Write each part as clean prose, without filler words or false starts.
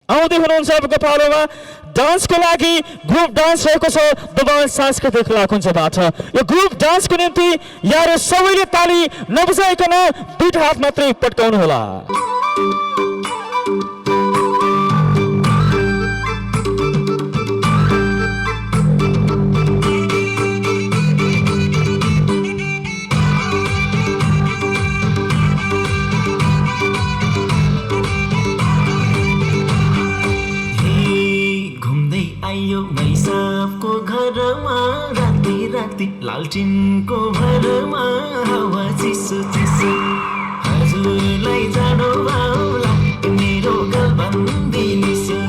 आउँदै हुनुहुन्छ अबको पालोमा डान्सको लागि ग्रुप डान्स रहेको छ दबान सांस्कृतिक कलाकुञ्जबाट। यो ग्रुप डान्सको निम्ति यार सबैले ताली नबजाइकन दुईटा हात मात्रै पट्काउनु होला। लालटिनको भरमा हावा चिसो चिसो हजुरलाई जाडो भाउला मेरो गलबन्दी निसो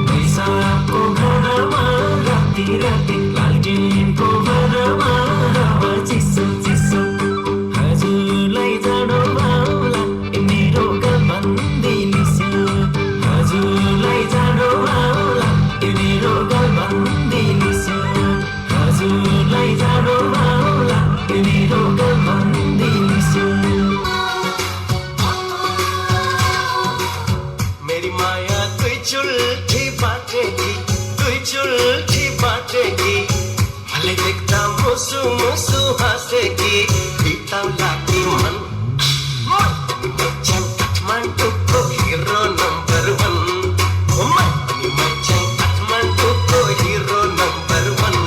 पैसाको घरमा राति राति लालटिनको भरमा हावा चिसो चिसो हजुरलाई जाडो भाउला मेरो गलबन्दी निसो हजुरलाई जाडो भाउला मेरो गलबन्दी निसो हजुरलाई जाडो भाउला मेरो गलबन्दी निसो। मेरी माया कोही चुल्ठी बाटेकी कोही चुल्ठी बाटेकी मलाई देख्दा मुसु मुसु हाँसेकी बिताउला कि मन मचाङ काठमाडौँको हिरो नम्बर 1 मचाङ काठमाडौँको हिरो नम्बर 1।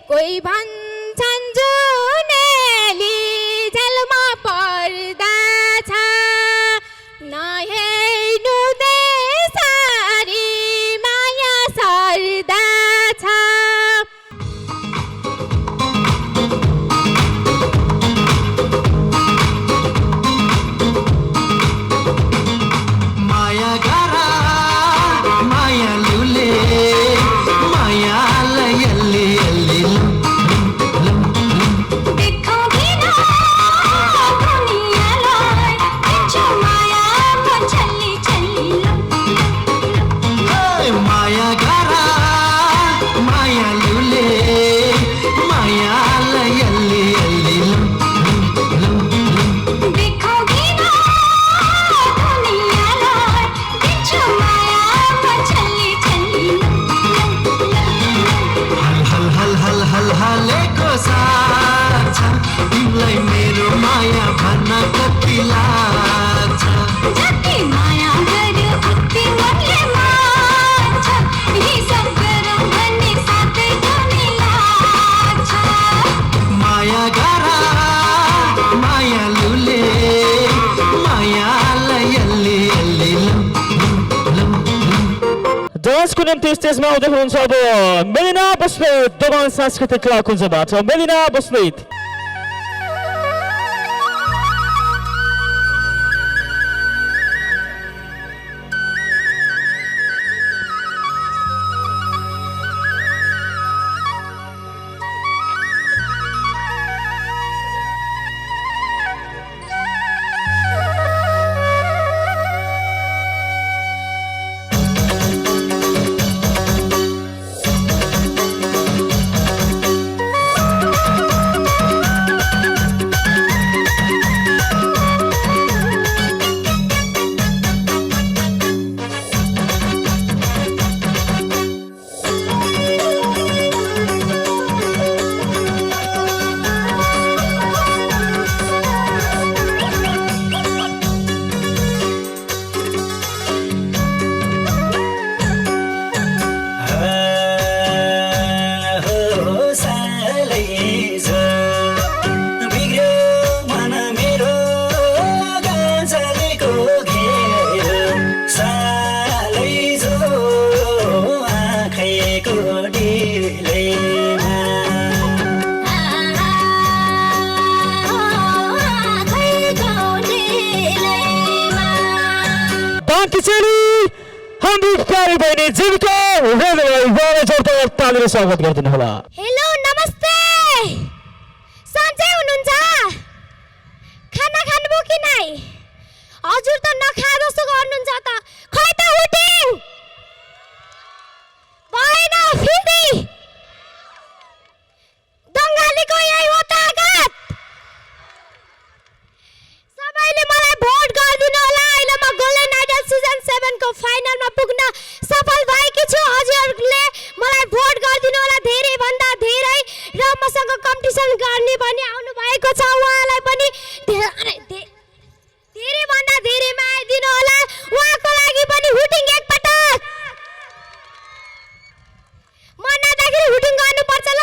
कोही भन्छन् जुनेली झलमा पर्दा छ नहेर्नु देसारी माया सर्दा छ। माया गरा माया लुले माया लयल्ली तिमीलाई मेरो माया भन्न कति लाग्छ जति माया गर्यो उति मनले मान्छ हिसाब गरौँ भन्ने साथै पनि लाग्छ। माया गरा माया लुले माया लयल्ली डान्सको निम्ति स्टेजमा आउँदै हुनुहुन्छ अब मेलिना बस्नेत दबान सांस्कृतिक कलाकुञ्जबाट। मेलिना बस्नेत आँखैको डिलेमा बाँकी चेली हाम्रो प्यारी बहिनी जीविका रेलवेलाई जोरदार तालीले स्वागत गरिदिनु होला। हेलो नमस्ते, सन्चै हुनुहुन्छ? खाना खानुभयो कि नै? हजुर त नखाए जस्तो गर्नुहुन्छ त, खै त हुटिङ भएन फेरि दङ्गालीको यही हो तागत। सबैले मलाई भोट गरिदिनु होला। अहिले म गोल्डन आइडल सिजन 7 को फाइनलमा पुग्न सफल भएकी छु। हजुरहरूले मलाई भोट गरिदिनु होला धेरै भन्दा धेरै, र मसँग कम्पिटिसन गर्ने पनि आउनु भएको छ। उहाँलाई पनि धेरै भन्दा धेरै माया दिनु होला। उहाँको लागि पनि हुटिङ एकपटक मन नदाखेरि हुटिङ गर्नुपर्छ ल।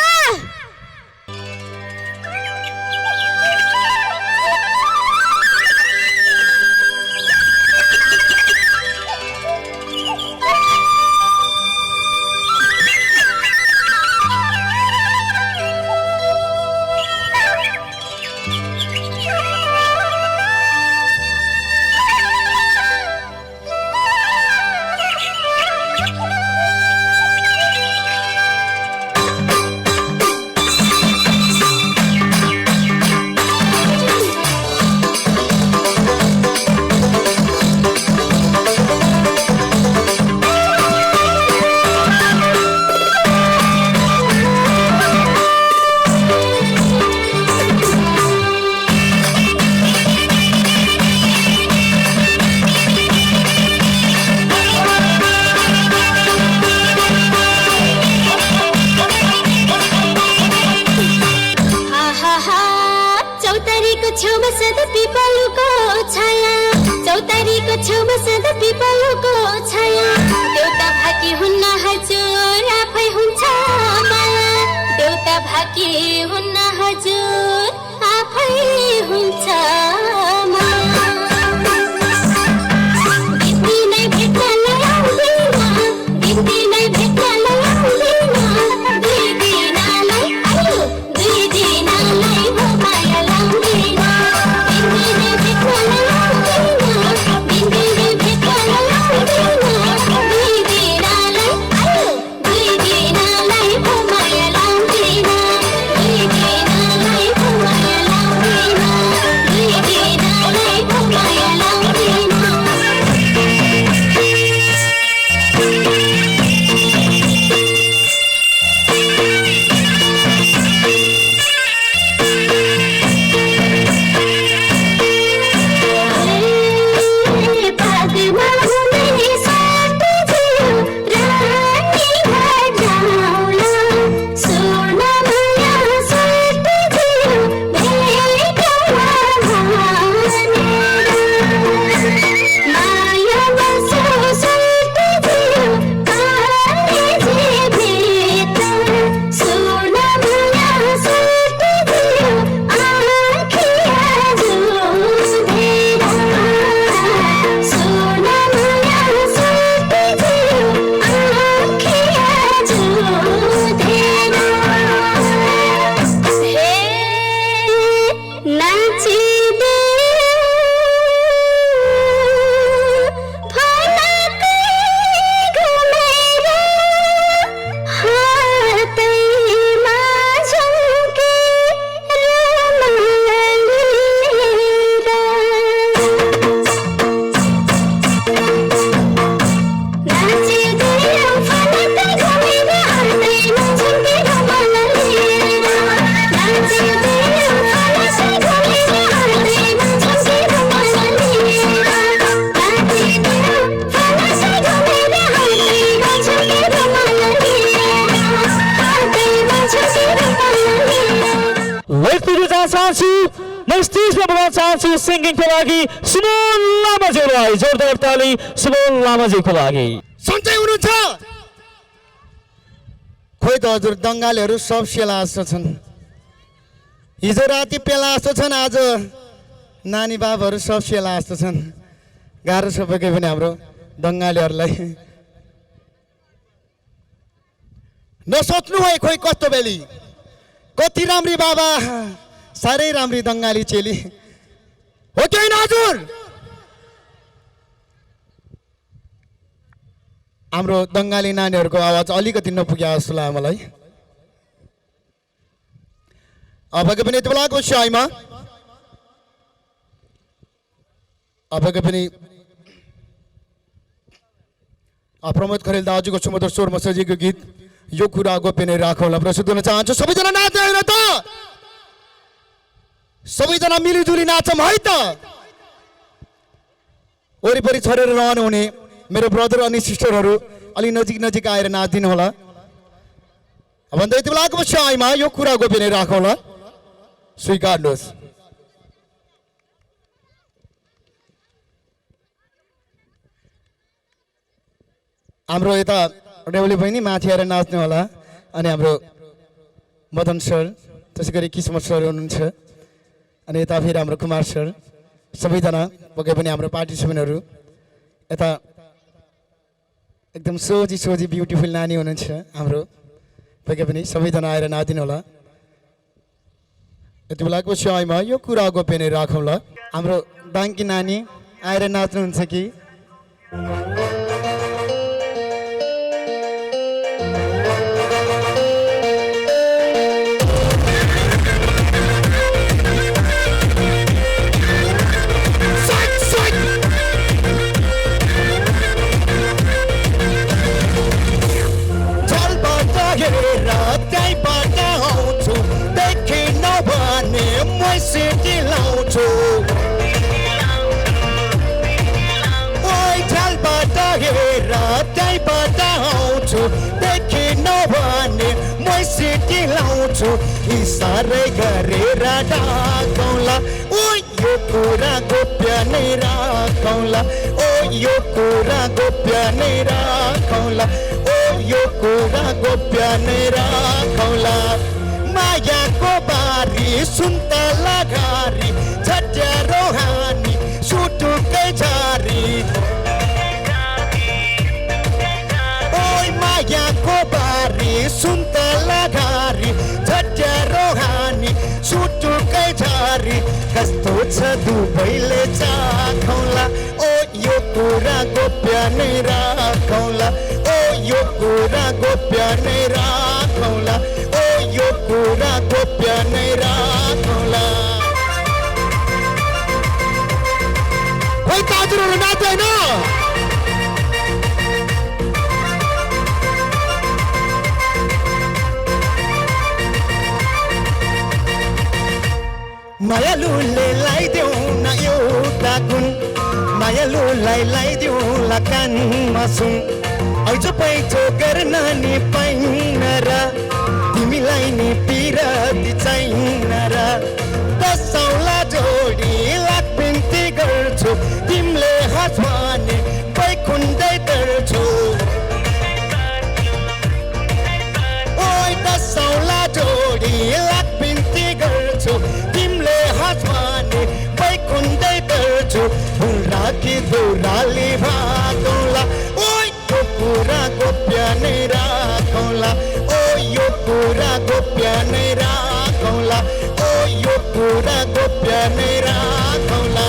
म स्टेजमा बोलाउन चाहन्छु सिङ्गिङको लागि सुमन लामाज्यूलाई जोरदार ताली सुमन लामाज्यूको लागि। सन्चै हुनुहुन्छ? खोइ त हजुर दङ्गालीहरू सब सेला जस्तो छन्। हिजो राति पेला जस्तो छन्, आज नानी बाबुहरू सब सेला जस्तो छन्। गाह्रो छ पक्कै पनि हाम्रो दङ्गालीहरूलाई। नसोच्नु है खोइ कस्तो बेली कति राम्री बाबा साह्रै राम्री दङ्गाली चेली हो कि होइन हजुर हाम्रो दङ्गाली नानीहरूको आवाज अलिकति नपुग्यो जस्तो लाग्यो मलाई अबको पनि यति बेलाको समयमा अबको पनि प्रमोद खरेल दाजुको सुमधुर स्वरमा सजिएको गीत यो कुरा गोप्य नै राखौँला प्रस्तुत गर्न चाहन्छु सबैजना नाच्दै होइन त सबैजना मिलिजुली नाचौँ है त वरिपरि छरेर रहनु हुने मेरो ब्रदर अनि सिस्टरहरू अलि नजिक नजिक आएर नाचिदिनु होला भन्दा यति बेलाको समयमा यो कुरा गोप्य नै राखौँला स्वीकार्नुहोस् हाम्रो यता रेवली बहिनी माथि आएर नाच्ने होला अनि हाम्रो मदन सर त्यसै गरी किस्मत सर हुनुहुन्छ अनि यता फेरि हाम्रो कुमार सर सबैजना पक्कै पनि हाम्रो पार्टिसिपेन्टहरू यता एकदम सोझी ब्युटिफुल नानी हुनुहुन्छ हाम्रो पक्कै पनि सबैजना आएर नाचिदिनु होला यति बेलाको समयमा यो कुरा गोप्य नै राखौँला हाम्रो डाङ्की नानी आएर नाच्नुहुन्छ कि इसारै गरेर डाकौँला ओ यो कुरा गोप्य नै राखौँला ओ यो कुरा गोप्य नै राखौँला ओ यो कुरा गोप्य नै राखौँला मायाको बारी सुन्तला घारी झट्या रोहानी सुटुकै झारी ओइ मायाको बारी सुन्तला घारी झट्या रोहानी सुटुकै झारी कस्तो छ दुबैले चाखौँला ओ यो कुरा गोप्य नै राखौँला ओ यो कुरा गोप्य नै राखौँला ओ यो कुरा गोप्य नै राखौँला खोइ दाजुहरू नाच्दैन मायालुले लगाइदेऊ न एउटा गुण मायालुलाई लगाइदेऊ ला कानमा सुन ऐजो पैजो गर्न नि पाइन र तिमीलाई नि पिरती चाहिन र दसौँला जोडी लाख बिन्ती गर्छु तिमीले हात भने बैकुण्ठै तर्छु ओइ दसौँला जोडी लाख बिन्ती गर्छु तिमीले हात भने बैकुण्ठै तर्छु फुल राखी दोराली भागौँला ओइ यो कुरा गोप्य नै राखौँला ओ यो कुरा गोप्य नै राखौँला ओ यो कुरा गोप्य नै राखौँला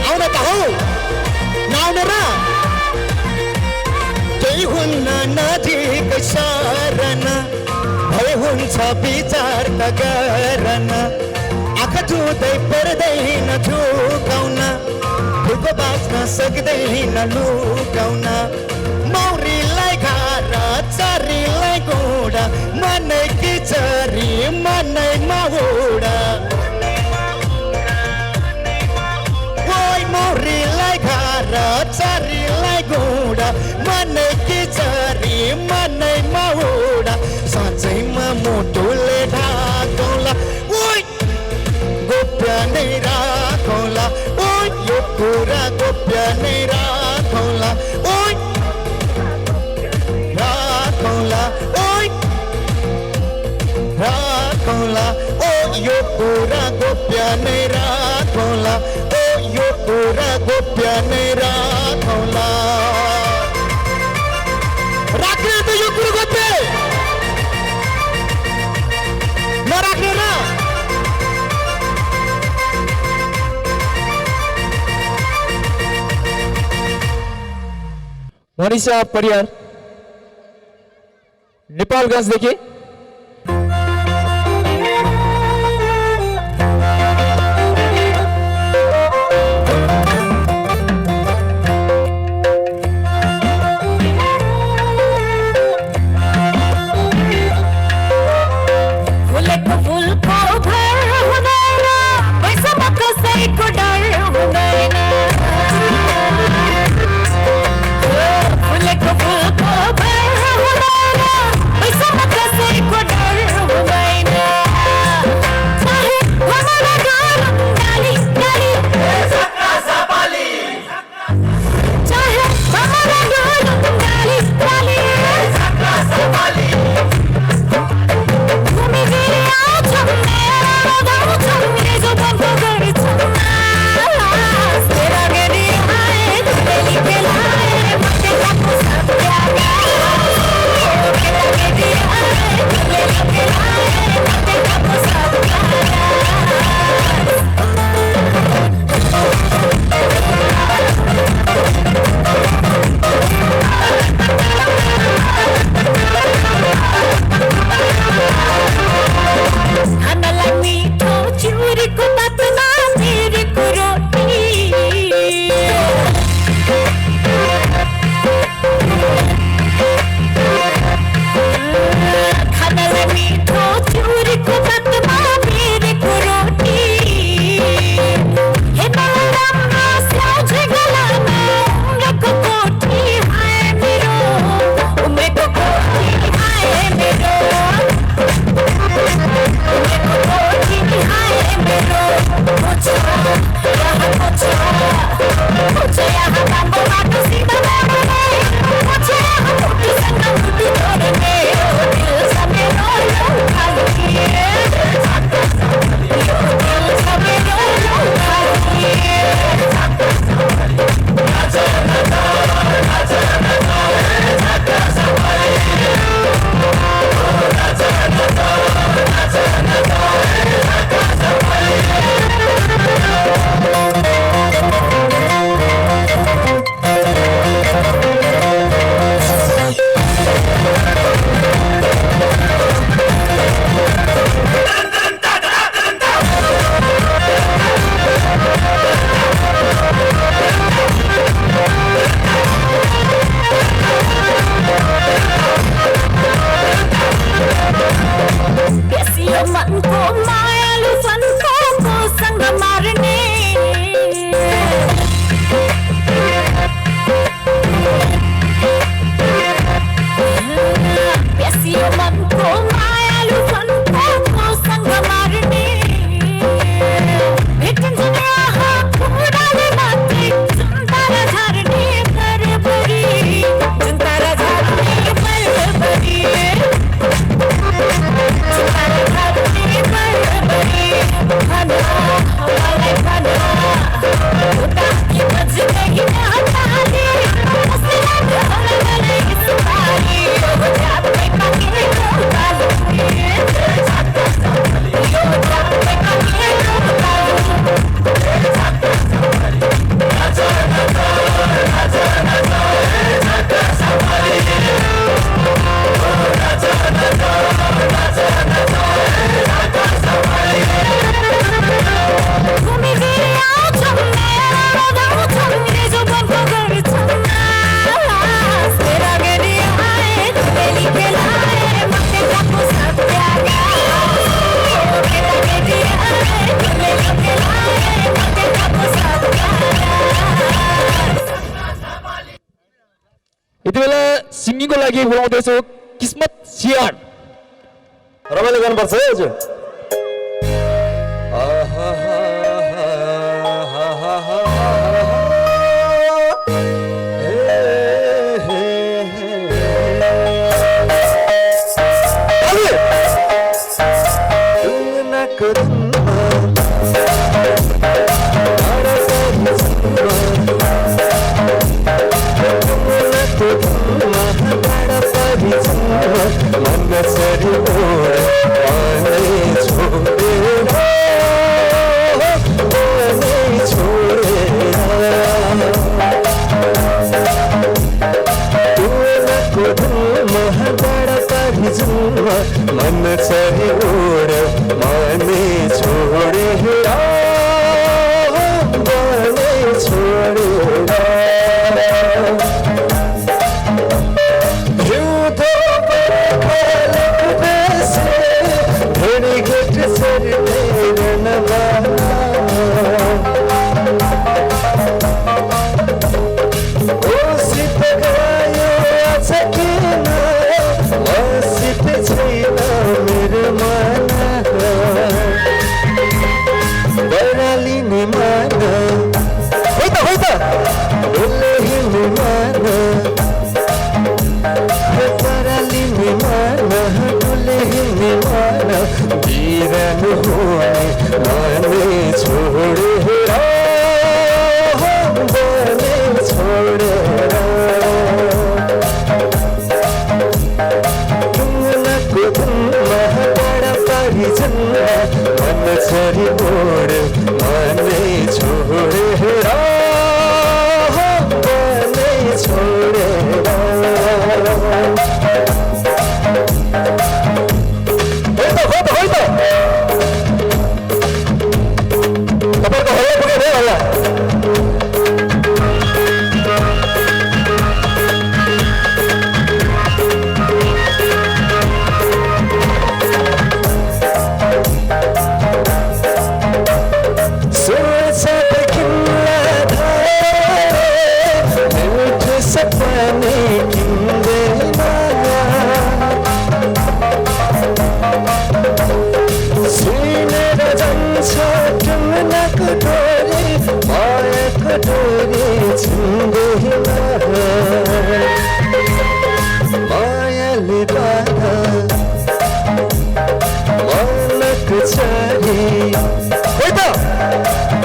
आउन त हौ नआउन र केही हुन्न नजिकै सरन भए हुन्छ विचार त गर्न आँखा छुँदै पर्दैन झुकाउन फुलको बाँच्न सक्दैन लुकाउन मौरीलाई घर चरीलाई घोडा मनै कि चरी मनै माउडा मौरीलाई घर चरीलाई घोडा मनै कि चरी मनै माउडा साँच्चैमा मुटुले ढाकौँला ओइ गोप्य राखौँला ओ यो कुरा गोप्य नै राखौँला ओ यो कुरा गोप्य नै राखौँला राख्ने त यो कुरो गोप्य नराख्ने र मनिषा परियार नेपालगञ्जदेखि यति बेला सिङ्गिङको लागि बोलाउँदैछु किस्मत सियार रमाइलो गर्नुपर्छ है हजुर को धुनमा टाढा परी जाऊँ तुमुनाको धुनमा टाढा परी जाऊँ मन सरी ओर आने छोडेर मन चढ़े ओर माने छोड़े माने छोड़े हिउँदो बर्खालक बेसे घडी घट सर्दैनमा ओसित गयो आज किन मसित छैन मेरो मन बरालिने मन होइ त डुल्ले हिँड्ने मन बरालिने मन डुल्ले हिँड्ने मन बिरानो हुने माने छोडेर बने छोडेर तुमुनाको धुनमा टाढा परी जाऊँ मन चढी ओर माने छोडेर बने छोडेर होइ त तपाईँको हल्ला पुगेर होला सपने किन्दैन सुनेर जान्छ टुमुनाको डोरी मायाको डोरी छुँदैन मायाले बाधा मनको छरी होइ त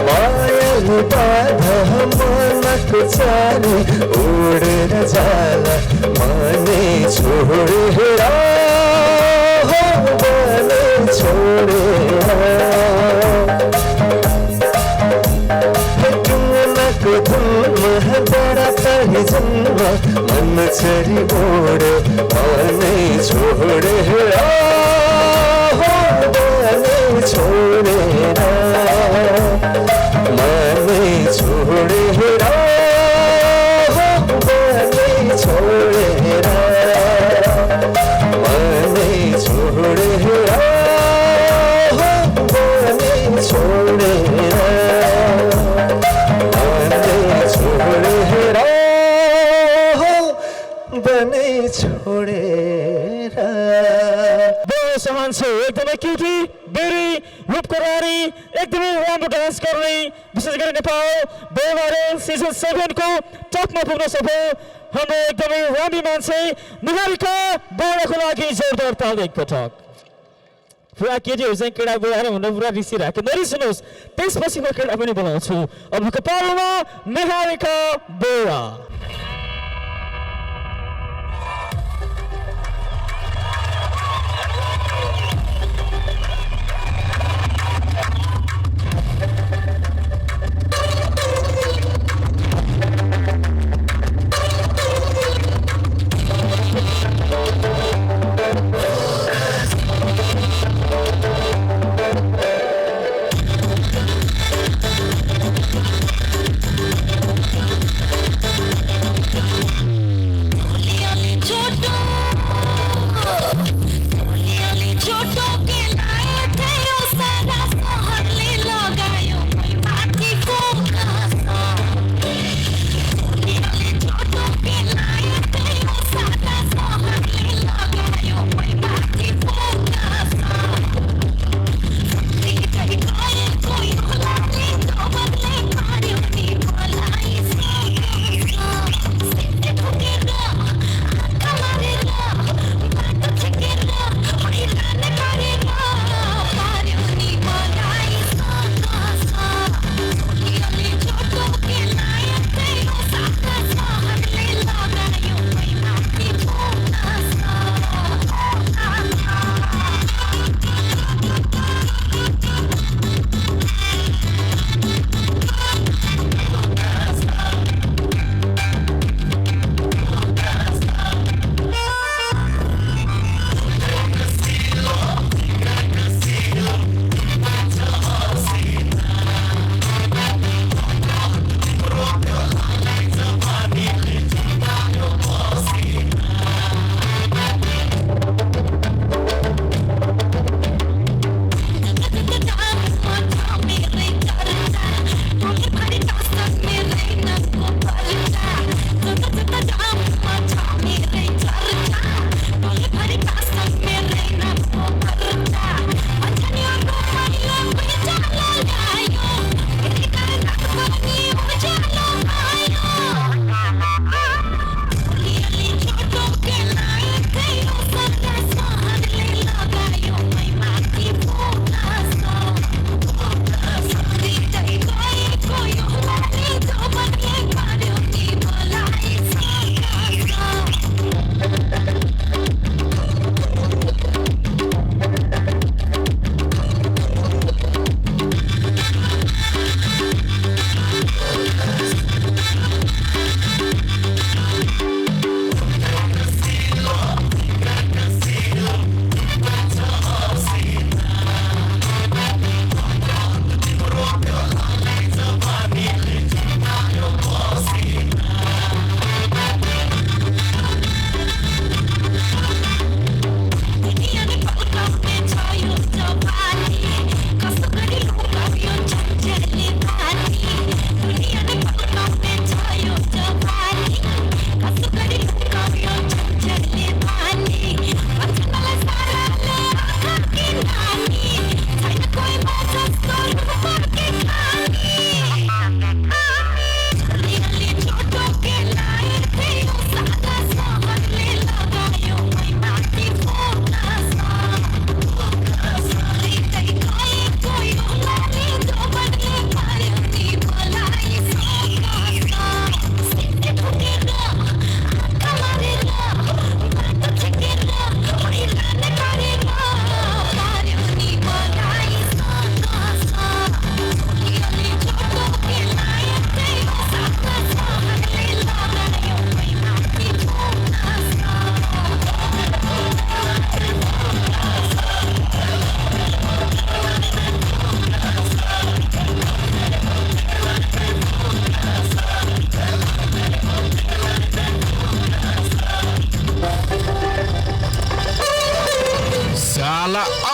मायाले बाधा मनको छरी उडेर जाला माने छोडेर बने छोडेर तुमुनाको धुनमा टाढा परी जाऊँ मन चढी ओर माने छोडेर बने छोडेर माने छोडेर बने छोडेर माने छोडेर बने छोडेर माने छोडेर बने छोडेर बहुत समान छ एकदमै क्युटी बेरी रूपको रानी एकदमै राम्रो डान्स गर्ने विशेष गरी नेपाल बेवारे सिजन 7 को टपमा पुग्न सफल हाम्रो एकदमै रामी मान्छे निहारिका बोराको लागि जोरदार ताल एकपटक पुरा केटीहरू चाहिँ केटा बोलाएर भनेर पुरा रिसिरहेको नरिस्नुहोस् त्यसपछि म केटा पनि बोलाउँछु अबको पालोमा निहारिका बोरा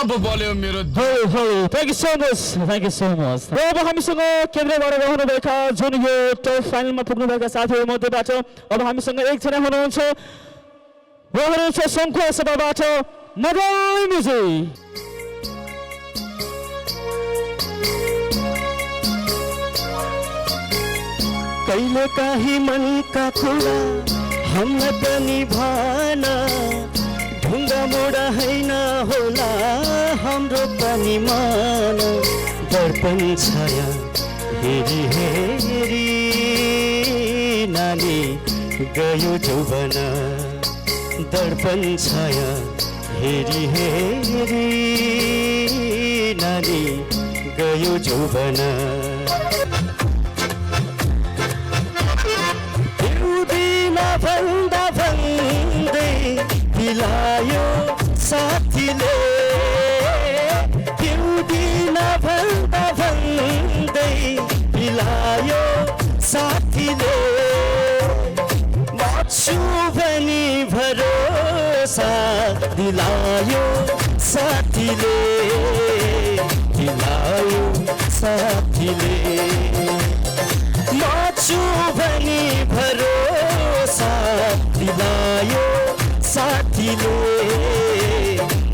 अब बल्यो मेरो thank you so much thank you so much र अब हामीसँग केन्द्रबाट रहनुभएका जुन यो टप फाइनलमा पुग्नुभएका साथीहरू मध्येबाट अब हामीसँग एकजना हुनुहुन्छ उहाँहरू छ सङ्खुवा सभाबाट मदन मुजी कहिले काहीँ मनका कुरा हामीलाई पनि भन ढुङ्गा मोडा हैन होला हाम्रो पनि मन दर्पण छाया हेरी हेरी नानी गयो जौवन दर्पण छाया हेरी हेरी नानी गयो जौवन भन्दा भन्दै बिलायो साथीले पिउँदिन भन्दा भन्दै बिलायो साथीले मछु भनी भरोसा दिलायो साथीले दिलायो साथीले मछु भनी भरोसा दिलायो साथीले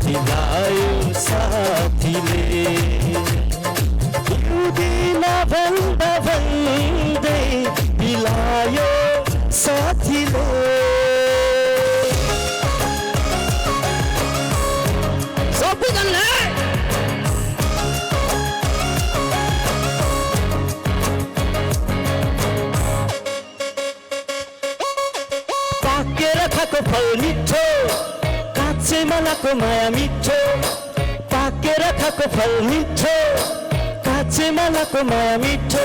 दिलायो साथीले पिउँदिन भन्दा भन्दै दिलायो साथीले सबैजनाले खाएको फल मिठो काँचे मलाको माया मिठो पाकेर खाएको फल मिठो काँचे मलाको माया मिठो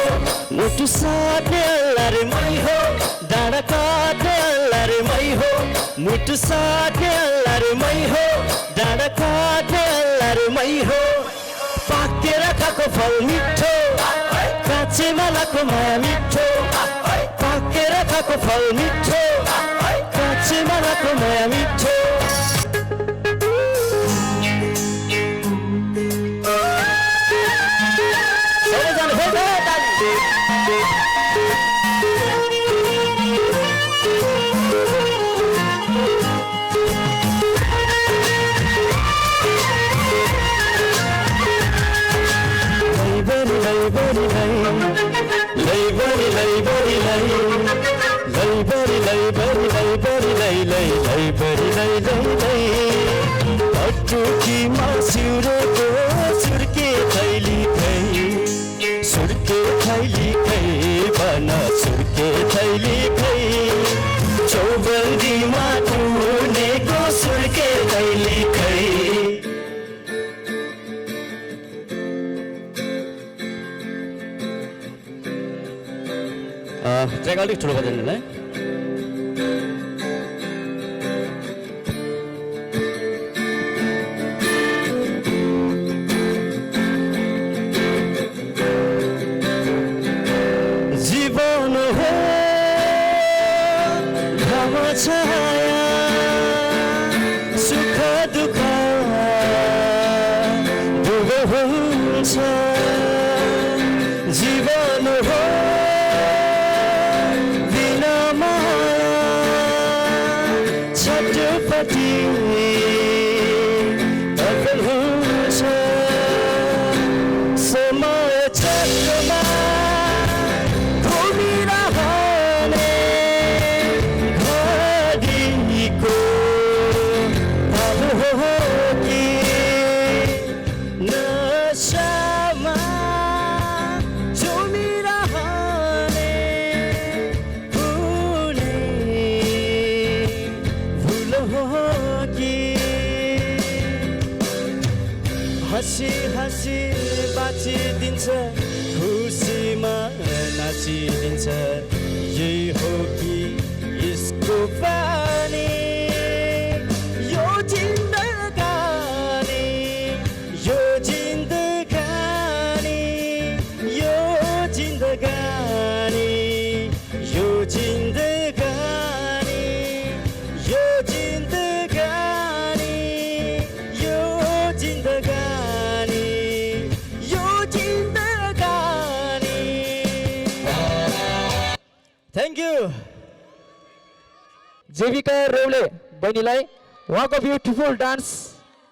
मुटु साट्ने अल्लारे मै हो डाँडा काट्ने अल्लारे मै हो मुटु साट्ने अल्लारे मै हो डाँडा काट्ने अल्लारे मै हो पाकेर खाएको फल मिठो काँचे मलाको माया मिठो पाकेर खाएको फल मिठो काँचे मलाको माया मिठो सबैजना फेरि पटुकी मासुरको सुर्के थैली खै सुर्के थैली खै भन सुर्के थैली खै चौबन्दीमा टुनेको सुर्के थैली खै ट्र्याक अलिक ठुलो बजाउनु है जीवन हो घाम छाया सुख दुःख दुःख हुन्छ जीवन हो छटपटी अकल हुन्छ समय चक्रमा घुमिरहने घडीको ताल हो कि नसामा झुमिरहने हसी हसी बाँचिदिन्छ खुसीमा नाचिदिन्छ यही हो कि यसको बानी यो जिन्दगानी यो जिन्दगानी यो जिन्दगानी यो जिन्दगानी यो जिन्दगानी यो जिन्दगानी जेविका रेउले बहिनीलाई उहाँको ब्युटिफुल डान्स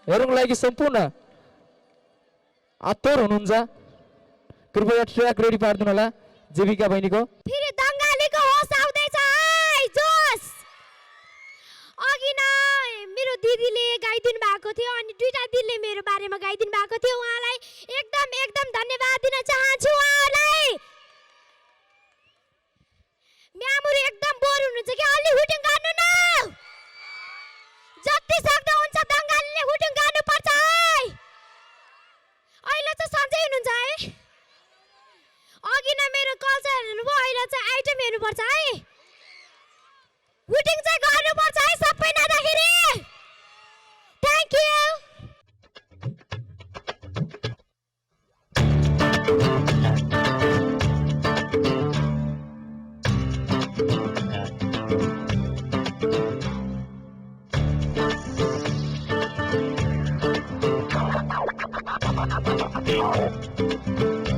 हेर्नुको लागि सम्पूर्ण आतुर हुनुहुन्छ। कृपया ट्र्याक रेडी पारिदिनु होला जेविका बहिनीको। फेरि दङ्गालीको होस आउँदैछ है जोस। अघि न मेरो दिदीले गाइदिनु भएको थियो अनि दुईटा दिदीले मेरो बारेमा गाइदिनु भएको थियो। उहाँलाई एकदम एकदम धन्यवाद दिन चाहन्छु। उहाँलाई म्यामुरी एकदम बोर हुनुहुन्छ कि अलि हुटिङ गर्नु न। जति सक्दो हुन्छ दङ्गालीले हुटिङ गर्नुपर्छ है। अहिले चाहिँ सन्चै हुनुहुन्छ है। अघि न मेरो कल्चर हेर्नुभयो अहिले चाहिँ आइटम हेर्नुपर्छ है। हुटिङ चाहिँ गर्नुपर्छ है सबै नदाखेरि। Thank you. रा